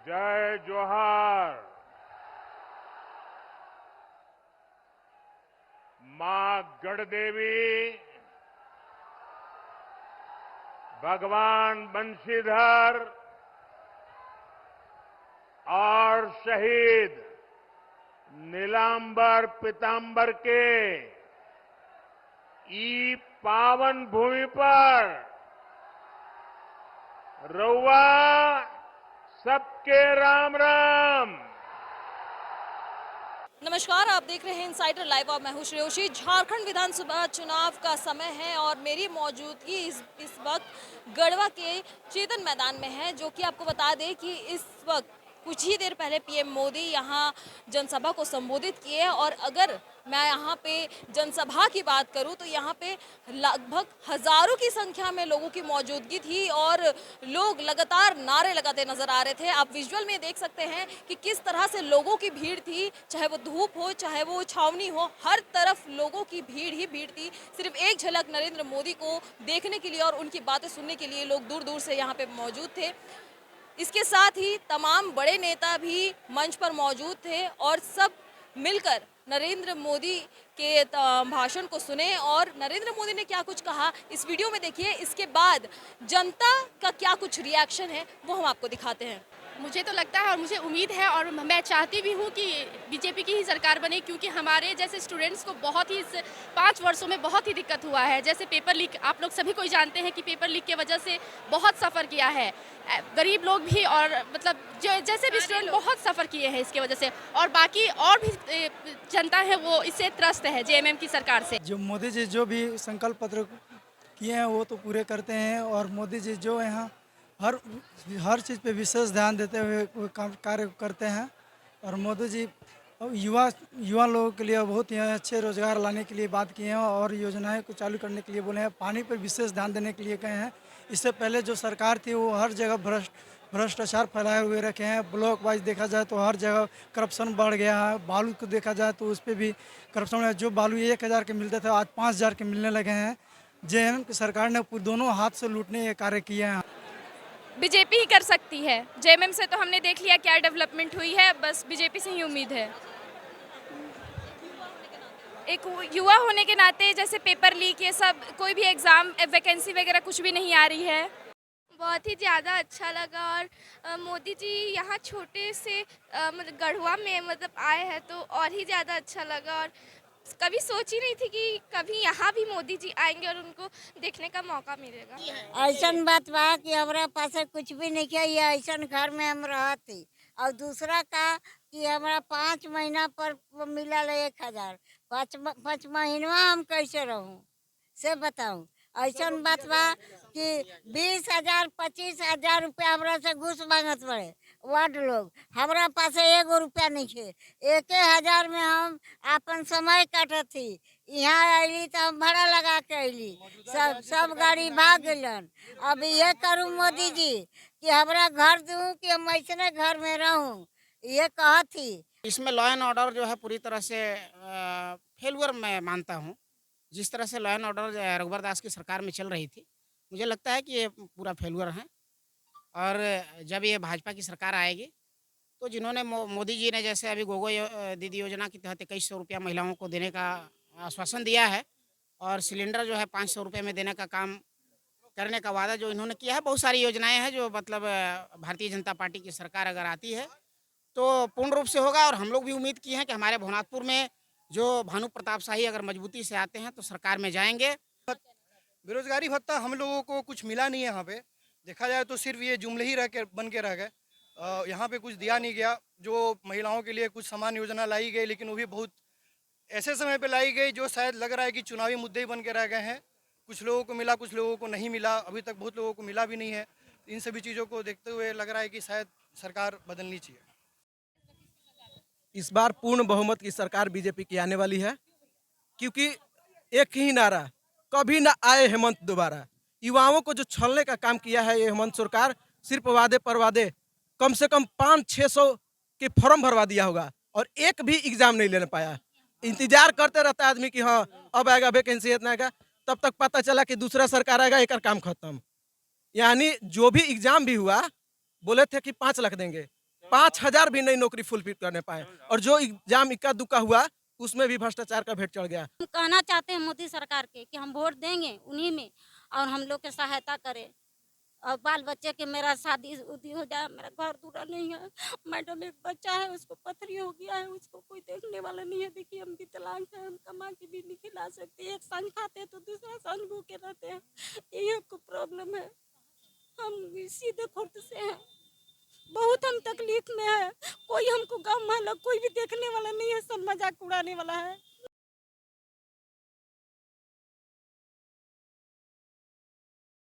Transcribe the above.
जय जोहार। मां गढ़देवी, भगवान बंशीधर और शहीद नीलांबर पीतांबर के ई पावन भूमि पर रउआ सबके राम राम। नमस्कार, आप देख रहे हैं इनसाइडर लाइव और मैं हूं श्रेयोशी। झारखंड विधानसभा चुनाव का समय है और मेरी मौजूदगी इस वक्त गढ़वा के चेतन मैदान में है, जो कि आपको बता दें कि इस वक्त कुछ ही देर पहले पीएम मोदी यहां जनसभा को संबोधित किए। और अगर मैं यहां पे जनसभा की बात करूं तो यहां पे लगभग हजारों की संख्या में लोगों की मौजूदगी थी और लोग लगातार नारे लगाते नजर आ रहे थे। आप विजुअल में देख सकते हैं कि किस तरह से लोगों की भीड़ थी, चाहे वो धूप हो चाहे वो छावनी हो, हर तरफ लोगों की भीड़ ही भीड़ थी। सिर्फ एक झलक नरेंद्र मोदी को देखने के लिए और उनकी बातें सुनने के लिए लोग दूर दूर से यहाँ पे मौजूद थे। इसके साथ ही तमाम बड़े नेता भी मंच पर मौजूद थे और सब मिलकर नरेंद्र मोदी के भाषण को सुने। और नरेंद्र मोदी ने क्या कुछ कहा इस वीडियो में देखिए। इसके बाद जनता का क्या कुछ रिएक्शन है वो हम आपको दिखाते हैं। मुझे तो लगता है और मुझे उम्मीद है और मैं चाहती भी हूँ कि बीजेपी की ही सरकार बने, क्योंकि हमारे जैसे स्टूडेंट्स को बहुत ही 5 वर्षों में बहुत ही दिक्कत हुआ है। जैसे पेपर लीक, आप लोग सभी कोई जानते हैं कि पेपर लीक की वजह से बहुत सफ़र किया है गरीब लोग भी, और मतलब जो जैसे भी स्टूडेंट बहुत सफ़र किए हैं इसकी वजह से, और बाकी और भी जनता है वो इससे त्रस्त है जेएमएम की सरकार से। जो मोदी जी जो भी संकल्प पत्र किए हैं वो तो पूरे करते हैं, और मोदी जी जो यहाँ हर चीज़ पे विशेष ध्यान देते हुए वो कार्य करते हैं। और मोदी जी युवा लोगों के लिए बहुत ही अच्छे रोजगार लाने के लिए बात किए हैं और योजनाएं को चालू करने के लिए बोले हैं। पानी पर विशेष ध्यान देने के लिए कहे हैं। इससे पहले जो सरकार थी वो हर जगह भ्रष्टाचार फैलाए हुए रखे हैं। ब्लॉक वाइज देखा जाए तो हर जगह करप्शन बढ़ गया है। बालू को देखा जाए तो उस पर भी करप्शन है। जो बालू 1000 के मिलते थे आज 5000 के मिलने लगे हैं। जेएमएम की सरकार ने दोनों हाथ से लूटने के कार्य किए हैं। बीजेपी ही कर सकती है। जेएमएम से तो हमने देख लिया क्या डेवलपमेंट हुई है, बस बीजेपी से ही उम्मीद है। एक युवा होने के नाते जैसे पेपर लीक, ये सब कोई भी एग्ज़ाम वैकेंसी वगैरह कुछ भी नहीं आ रही है। बहुत ही ज़्यादा अच्छा लगा। और मोदी जी यहाँ छोटे से मतलब गढ़वा में मतलब आए हैं तो और ही ज़्यादा अच्छा लगा। और कभी सोच ही नहीं थी कि कभी यहाँ भी मोदी जी आएंगे और उनको देखने का मौका मिलेगा। ऐसा बात बा कि हमारा पास कुछ भी नहीं किया, ये ऐसा घर में हम रहते। और दूसरा का कि हमारा 5 महीना पर मिला 1000, 5 महीना हम कैसे रहूं से बताऊं। ऐसा बात बा कि 20,000 25,000 रुपया हमरा से घूस मांगत पड़े वार्ड लोग। हमारा पास 1 रुपया नहीं है। 1,000 में हम अपन समय काटत थी। यहाँ अली तो हम भाड़ा लगा के अली, सब गाड़ी भाग गलन। अब ये करूँ मोदी जी कि हमारा घर दूँ कि हम ऐसे घर में रहूँ, ये कहा थी। इसमें लॉ एंड ऑर्डर जो है पूरी तरह से फेलुअर मैं मानता हूँ। जिस तरह से लॉ एंड ऑर्डर रघुवर दास की सरकार में चल रही थी, मुझे लगता है कि ये पूरा फेलुअर है। और जब ये भाजपा की सरकार आएगी तो जिन्होंने मोदी जी ने जैसे अभी गोगो दीदी योजना के तहत 2100 रुपया महिलाओं को देने का आश्वासन दिया है, और सिलेंडर जो है 500 रुपये में देने का काम करने का वादा जो इन्होंने किया है। बहुत सारी योजनाएं हैं जो मतलब भारतीय जनता पार्टी की सरकार अगर आती है तो पूर्ण रूप से होगा। और हम लोग भी उम्मीद किए हैं कि हमारे भवनाथपुर में जो भानु प्रताप शाही अगर मजबूती से आते हैं तो सरकार में जाएंगे। बेरोजगारी भत्ता हम लोगों को कुछ मिला नहीं है। यहाँ पे देखा जाए तो सिर्फ ये जुमले ही बन के रह गए। यहाँ पे कुछ दिया नहीं गया। जो महिलाओं के लिए कुछ समान योजना लाई गई, लेकिन वो भी बहुत ऐसे समय पे लाई गई जो शायद लग रहा है कि चुनावी मुद्दे ही बन के रह गए हैं। कुछ लोगों को मिला, कुछ लोगों को नहीं मिला। अभी तक बहुत लोगों को मिला भी नहीं है। इन सभी चीज़ों को देखते हुए लग रहा है कि शायद सरकार बदलनी चाहिए। इस बार पूर्ण बहुमत की सरकार बीजेपी की आने वाली है, क्योंकि एक ही नारा, कभी ना आए हेमंत दोबारा। युवाओं को जो छलने का काम किया है ये हेमंत सरकार, सिर्फ वादे पर वादे। कम से कम 500-600 के फॉर्म भरवा दिया होगा और एक भी एग्जाम नहीं लेने पाया। इंतजार करते रहता है आदमी कि हाँ अब आएगा वैकेंसी इतना आएगा, तब तक पता चला कि दूसरा सरकार आएगा, एक काम खत्म। यानी जो भी एग्जाम भी हुआ बोले थे कि 5 लाख देंगे, 5000 भी नई नौकरी फुलफिल करने पाए, और जो एग्जाम इक्का दुक्का हुआ उसमें भी भ्रष्टाचार का भेंट चढ़ गया। हम कहना चाहते हैं मोदी सरकार के कि हम वोट देंगे उन्हीं में, और हम लोग के सहायता करें, और बाल बच्चे के मेरा शादी उदी हो जाए। मेरा घर दूरा नहीं है मैडम, एक बच्चा है उसको पथरी हो गया है, उसको कोई देखने वाला नहीं है। देखिए हम विकलांग हैं, हम कमा के भी नहीं खिला सकते, एक संग खाते हैं तो दूसरा संग भूखे रहते हैं, यही हमको प्रॉब्लम है। हम सीधे खुर्द से हैं, बहुत हम तकलीफ में है, कोई हमको गाँव मोहल्ला कोई भी देखने वाला नहीं है, सब मजाक उड़ाने वाला है।